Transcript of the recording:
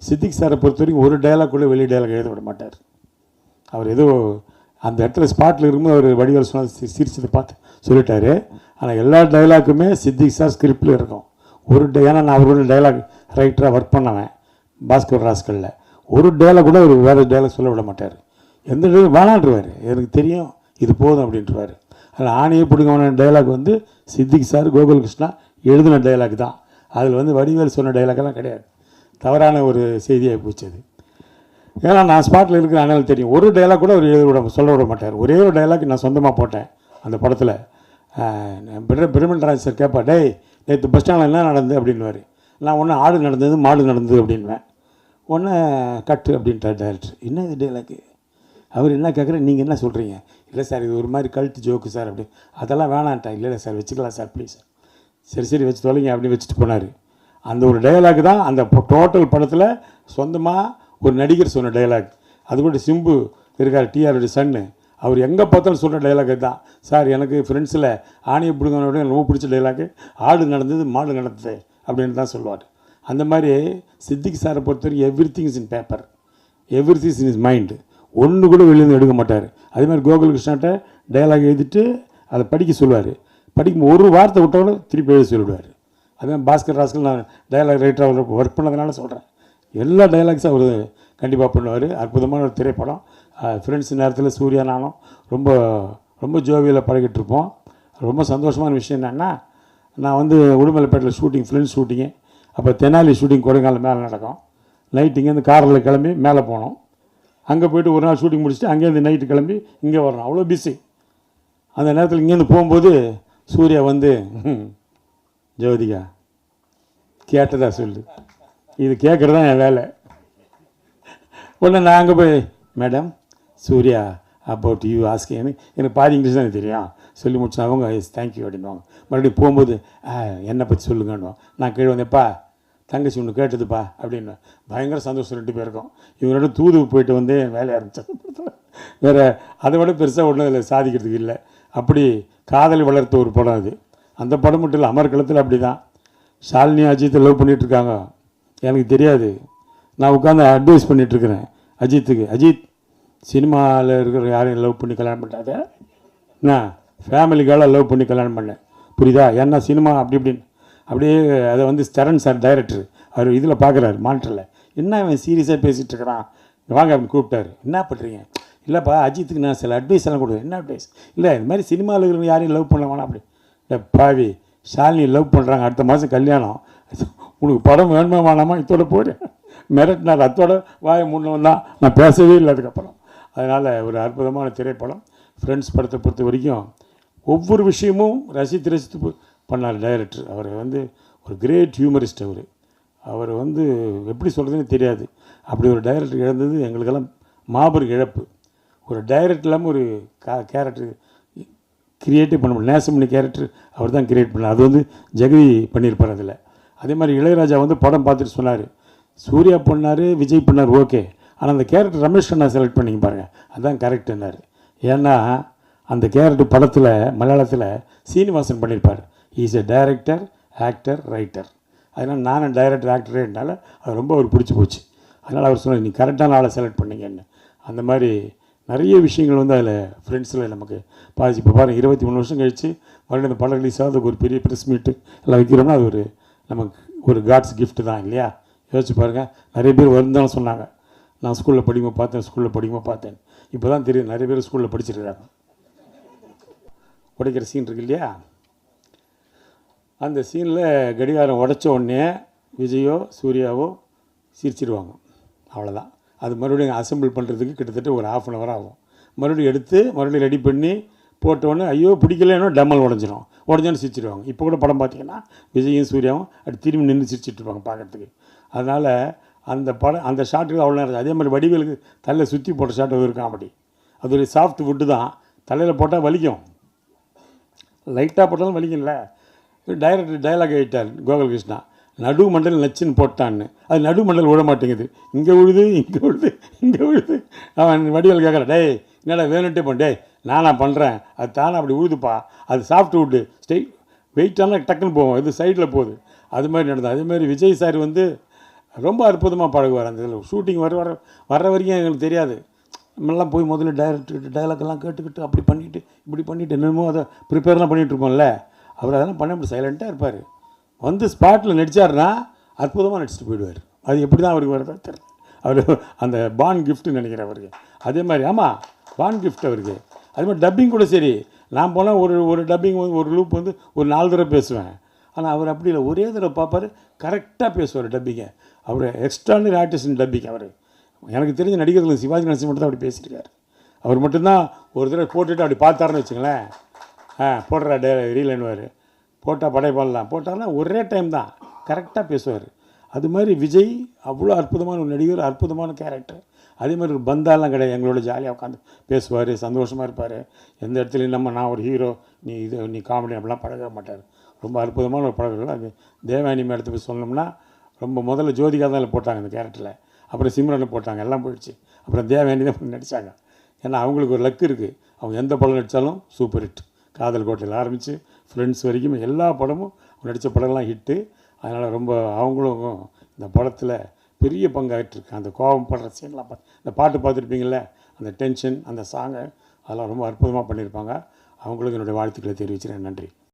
சித்திக் சாரை பொறுத்த வரைக்கும் ஒரு டைலாக் கூட வெளி டைலாக் எழுத விட மாட்டார். அவர் ஏதோ அந்த இடத்துல ஸ்பாட்டில் இருக்கும்போது அவர் வடிவேல் சொன்ன சிரிச்சதை பார்த்து சொல்லிட்டாரு. ஆனால் எல்லா டைலாக்குமே சித்திக் சார் ஸ்கிரிப்டில் இருக்கும். ஏன்னா நான் அவரோட டைலாக் ரைட்டராக ஒர்க் பண்ணவேன் பாஸ்கர் ராஸ்கலில். ஒரு டைலாக் கூட அவர் வேறு டைலாக் சொல்ல விட மாட்டார். எந்த டைலாக் வேணான்றுவார், எனக்கு தெரியும் இது போதும் அப்படின்ட்டுருவார். அதில் ஆணையே பிடிக்கமான டைலாக் வந்து சித்திக் சார் கோகுல் கிருஷ்ணா எழுதின டைலாக் தான். அதில் வந்து வடிவேல் சொன்ன டைலாக்கெல்லாம் கிடையாது. தவறான ஒரு செய்தியாக போச்சு அது. ஏன்னா நான் ஸ்பாட்டில் இருக்கிற அண்ணால் தெரியும். ஒரு டைலாக் கூட அவர் சொல்ல விட மாட்டார். ஒரே ஒரு டைலாக் நான் சொந்தமாக போட்டேன் அந்த படத்தில். பிரமண்டராஜ் சார் கேட்பா, டேய் நேற்று பஸ் ஸ்டாண்டில் என்ன நடந்தது அப்படின்வார். நான் ஒன்று ஆடு நடந்தது மாடு நடந்தது அப்படின்வேன். ஒன்று கட்டு அப்படின்ட்டார் டைரக்டர். என்ன இது டைலாக்கு? அவர் என்ன கேட்குற, நீங்கள் என்ன சொல்கிறீங்க? இல்லை சார் இது ஒரு மாதிரி கல்ட்டு ஜோக்கு சார் அப்படி. அதெல்லாம் வேணான்ட்டா. இல்லை சார் வச்சுக்கலாம் சார் ப்ளீஸ். சரி வச்சு தொலைங்க அப்படி வச்சுட்டு போனார். அந்த ஒரு டைலாக் தான் அந்த டோட்டல் படத்தில் சொந்தமாக ஒரு நடிகர் சொன்ன டைலாக். அது கூட சிம்பு இருக்கார், டிஆருடைய சன்னு, அவர் எங்கே பார்த்தாலும் சொல்கிற டைலாக் தான். சார் எனக்கு ஃப்ரெண்ட்ஸில் ஆணையை பிடிங்கனோட எனக்கு ரொம்ப பிடிச்ச டைலாக்கு ஆடு நடந்தது மாடு நடந்தது அப்படின்னு தான் சொல்லுவார். அந்த மாதிரி சித்திக் சாரை பொறுத்தவரைக்கும் every thing is in paper, every thing is in is mind. ஒன்று கூட வெளியிருந்து எடுக்க மாட்டார். அதே மாதிரி கோகுல் கிருஷ்ணாட்ட டைலாக் எழுதிட்டு அதை படிக்க சொல்லுவார். படிக்கும் ஒரு வார்த்தை விட்டோட திருப்பி எழுத சொல்லிவிடுவார். அதுதான் பாஸ்கர் ராஸ்கல் நான் டைலாக் ரைட்டராக ஒர்க் பண்ணதுனால சொல்கிறேன். எல்லா டைலாக்ஸும் அவர் கண்டிப்பாக பண்ணுவார். அற்புதமான ஒரு திரைப்படம். ஃப்ரெண்ட்ஸ் நேரத்தில் சூர்யா நானும் ரொம்ப ரொம்ப ஜோவியில் பழகிட்டு இருப்போம். ரொம்ப சந்தோஷமான விஷயம் என்னென்னா, நான் வந்து உடுமலைப்பேட்டில் ஷூட்டிங், ஃப்ரெண்ட்ஸ் ஷூட்டிங்கு. அப்போ தெனாலி ஷூட்டிங் கொடைக்கானல் மேலே நடக்கும். நைட்டு இங்கேருந்து காரில் கிளம்பி மேலே போனோம். அங்கே போய்ட்டு ஒரு நாள் ஷூட்டிங் முடிச்சுட்டு அங்கேருந்து நைட்டு கிளம்பி இங்கே வரணும். அவ்வளோ பிஸி. அந்த நேரத்தில் இங்கேருந்து போகும்போது சூர்யா வந்து, ஜோதிகா கேட்டதா சொல்லு, இது கேட்குறது தான் என் வேலை. உடனே நான் அங்கே போய், madam Surya about you asking, எனக்கு பாதி இங்கிலீஷ் தான் தெரியும் சொல்லி முடிச்சு அவங்க எஸ் தேங்க்யூ அப்படின்வாங்க. மறுபடியும் போகும்போது என்னை பற்றி சொல்லுங்கன்னுவோம். நான் கீழே வந்தேன்ப்பா தங்கச்சி ஒன்று கேட்டதுப்பா அப்படின்னு. பயங்கர சந்தோஷம் 2 பேருக்கும். இவங்களோட தூது போயிட்டு வந்து என் வேலையை ஆரம்பித்தேன். வேறு அதை விட பெருசாக ஒன்றும் அதில் சாதிக்கிறதுக்கு இல்லை. அப்படி காதலை வளர்த்த ஒரு படம் அது. அந்த படம் மட்டும் இல்லை, அமர்கலத்தில் அப்படி தான். ஷாலினி அஜித்தை லவ் பண்ணிகிட்ருக்காங்க, எனக்கு தெரியாது. நான் உட்காந்து அட்வைஸ் பண்ணிகிட்ருக்கிறேன் அஜித்துக்கு. அஜித் சினிமாவில் இருக்கிற யாரையும் லவ் பண்ணி கல்யாணம் பண்ணாத, நான் ஃபேமிலிக்காக லவ் பண்ணி கல்யாணம் பண்ணேன், புரியுதா? ஏன்னா சினிமா அப்படி இப்படின்னு அப்படியே அதை வந்து சரண் சார் டைரக்டர் அவர் இதில் பார்க்குறாரு மானிட்டரில். என்ன அவன் சீரியஸாக பேசிகிட்டு இருக்கிறான், வாங்க அப்படின்னு கூப்பிட்டாரு. என்ன பண்ணுறீங்க? இல்லைப்பா அஜித்துக்கு நான் சில அட்வைஸ் எல்லாம் கொடுக்குறேன். என்ன அட்வைஸ்? இல்லை இது மாதிரி சினிமாவில் இருக்கிற யாரையும் லவ் பண்ண வேணாம் அப்படி. இல்லை பாவி, ஷாலினி லவ் பண்ணுறாங்க, அடுத்த மாதம் கல்யாணம், உனக்கு படம் வேணுமா வேணாமா இதோட போடு மிரட்டினார். அத்தோட வாயை முன்னவன் தான், நான் பேசவே இல்லை அதுக்கப்புறம். அதனால் ஒரு அற்புதமான திரைப்படம். ஃப்ரெண்ட்ஸ் படத்தை பொறுத்த வரைக்கும் ஒவ்வொரு விஷயமும் ரசித்து பண்ணார் டைரக்டர். அவர் வந்து ஒரு கிரேட் ஹியூமரிஸ்ட். அவர் வந்து எப்படி சொல்கிறதுன்னு தெரியாது. அப்படி ஒரு டைரக்டர் இழந்தது எங்களுக்கெல்லாம் மாபெரும் இழப்பு. ஒரு டைரக்டர் இல்லாமல் ஒரு கேரக்டர் கிரியேட்டிவ் பண்ண முடியும். நேசமணி கேரக்டர் அவர் தான் கிரியேட் பண்ணார். அது வந்து ஜெகதி பண்ணியிருப்பார் அதில். அதே மாதிரி இளையராஜா வந்து படம் பார்த்துட்டு சொன்னார், சூர்யா பண்ணார், விஜய் பண்ணார், ஓகே, ஆனால் அந்த கேரக்டர் ரமேஷ் கண்ணா செலக்ட் பண்ணிங்க பாருங்கள், அதுதான் கரெக்டுன்னாரு. ஏன்னா அந்த கேரக்டர் படத்தில் மலையாளத்தில் சீனிவாசன் பண்ணியிருப்பார். Is a director, actor, writer. அதனால் நானும் டைரக்டர் ஆக்டரேனால அது ரொம்ப அவர் பிடிச்சி போச்சு. அதனால் அவர் சொன்னார், நீ கரெக்டான ஆளை செலக்ட் பண்ணிங்கன்னு. அந்த மாதிரி நிறைய விஷயங்கள் வந்து அதில் ஃப்ரெண்ட்ஸில் நமக்கு பாதிச்சு. இப்போ பாருங்கள் 23 வருஷம் கழித்து மறுபடியும் அந்த படம் ரிலீஸ் ஆகுது, ஒரு பெரிய ப்ரெஸ் மீட்டு எல்லாம் வைக்கிறோம்னா அது ஒரு நமக்கு ஒரு காட்ஸ் கிஃப்ட் தான் இல்லையா? யோசிச்சு பாருங்கள். நிறைய பேர் வருந்தாலும் சொன்னாங்க, நான் ஸ்கூலில் படிக்கும்போது பார்த்தேன். இப்போ தான் தெரியும் நிறைய பேர் ஸ்கூலில் படிச்சிருக்கிறாங்க. உடைக்கிற சீன் இருக்கு இல்லையா? அந்த சீனில் கடிகாரம் உடைச்ச உடனே விஜயோ சூர்யாவோ சிரிச்சிடுவாங்க, அவ்வளோதான். அது மறுபடியும் அசம்பிள் பண்ணுறதுக்கு கிட்டத்தட்ட ஒரு 1/2 hour ஆகும். மறுபடியும் எடுத்து மறுபடியும் ரெடி பண்ணி போட்டோன்னே ஐயோ பிடிக்கலன்னா டம்மல் உடஞ்சோன்னு சிரிச்சிடுவாங்க. இப்போ கூட படம் பார்த்திங்கன்னா விஜயும் சூர்யாவும் அப்படி திரும்பி நின்று சிரிச்சிட்ருப்பாங்க பார்க்குறதுக்கு. அதனால் அந்த படம் அந்த ஷாட்டுக்கு அவ்வளோ நேரம். அதே மாதிரி வடிவேலுக்கு தலையில் சுற்றி போட்ட ஷாட்டு இருக்கும். அப்படி அது ஒரு சாஃப்ட் வுட்டு தான், தலையில் போட்டால் வலிக்கும், லைட்டாக போட்டாலும் வலிக்கும்ல. டைரக்டர் டைலாக் ஆகிட்டார் கோகுல் கிருஷ்ணா, நடு மண்டல் நச்சுன்னு போட்டான்னு. அது நடு மண்டல் விட மாட்டேங்குது, இங்கே விழுது. அவன் வடிவேல் கேட்குறான், டேய் என்னடா வேணுன்ட்டே டே நானா பண்ணுறேன், அது தானே அப்படி உழுதுப்பா, அது சாஃப்ட் வுட்டு வெயிட்டான டக்குன்னு போவோம், இது சைடில் போகுது. அது மாதிரி நடந்தது. அதேமாதிரி விஜய் சார் வந்து ரொம்ப அற்புதமாக பழகுவார். அந்த இதில் ஷூட்டிங் வர்ற வரைக்கும் எங்களுக்கு தெரியாது. நம்மளாம் போய் முதல்ல டைலாக்கெல்லாம் கேட்டுக்கிட்டு அப்படி பண்ணிவிட்டு இப்படி பண்ணிவிட்டு என்னமோ அதை ப்ரிப்பேர்லாம் பண்ணிகிட்ருப்போம்ல. அவர் அதெல்லாம் பண்ண அப்படி சைலண்ட்டாக இருப்பார். வந்து ஸ்பாட்டில் நடித்தார்னா அற்புதமாக நடிச்சுட்டு போயிடுவார். அது எப்படி தான் அவருக்கு வரதா தெரியல. அவர் அந்த பான் கிஃப்ட்டுன்னு நினைக்கிறேன் அவருக்கு. அதே மாதிரி ஆமாம், பான் கிஃப்ட் அவருக்கு. அது மாதிரி டப்பிங் கூட சரி, நான் போனால் ஒரு டப்பிங் வந்து ஒரு லூப் வந்து ஒரு 4 தடவை பேசுவேன். ஆனால் அவர் அப்படி இல்லை, ஒரே தடவை பார்ப்பார், கரெக்டாக பேசுவார் டப்பிங்கை. அவர் எக்ஸ்ட்ரானரி ஆர்டிஸ்ட் இன் டப்பிங். அவர் எனக்கு தெரிஞ்ச நடிகர்கள் சிவாஜி கணேசன் மட்டும் தான் அப்படி பேசியிருக்காரு. அவர் மட்டும்தான் ஒரு தடவை போட்டுட்டு அப்படி பார்த்தாருன்னு வச்சுங்களேன், போடுறா ரீலன்னுவார், போட்டால் படைப்பாடலாம் போட்டார்னா ஒரே டைம் தான் கரெக்டாக பேசுவார். அது மாதிரி விஜய் அவ்வளோ அற்புதமான ஒரு நடிகர், அற்புதமான கேரக்டர். அதே மாதிரி ஒரு பந்தாலாம் கிடையாது, எங்களோட ஜாலியாக உட்காந்து பேசுவார், சந்தோஷமாக இருப்பார். எந்த இடத்துலையும் நான் ஒரு ஹீரோ, நீ காமெடி அப்படிலாம் பழக மாட்டார். ரொம்ப அற்புதமான ஒரு பழக்கம். அது தேவயானி மேடத்தை போய் சொன்னோம்னா, ரொம்ப முதல்ல ஜோதிகா தான் போட்டாங்க இந்த கேரக்டரில், அப்புறம் சிம்ரனை போட்டாங்க, எல்லாம் போயிடுச்சு. அப்புறம் தேவயானி தான் நடித்தாங்க. ஏன்னா அவங்களுக்கு ஒரு லக்கு இருக்குது, அவங்க எந்த படம் நடித்தாலும் சூப்பர் ஹிட். காதல் கோட்டையில் ஆரம்பித்து ஃப்ரெண்ட்ஸ் வரைக்கும் எல்லா படமும் நடித்த படம்லாம் ஹிட்டு. அதனால் ரொம்ப அவங்களும் இந்த படத்தில் பெரிய பங்காயிட்டிருக்கு. அந்த கோபம் படுற சீன்லாம் இந்த பாட்டு பார்த்துருப்பீங்கள, அந்த டென்ஷன், அந்த சாங்கை, அதெல்லாம் ரொம்ப அற்புதமாக பண்ணியிருப்பாங்க. அவங்களுக்கு என்னுடைய வாழ்த்துக்களை தெரிவிக்கிறேன். நன்றி.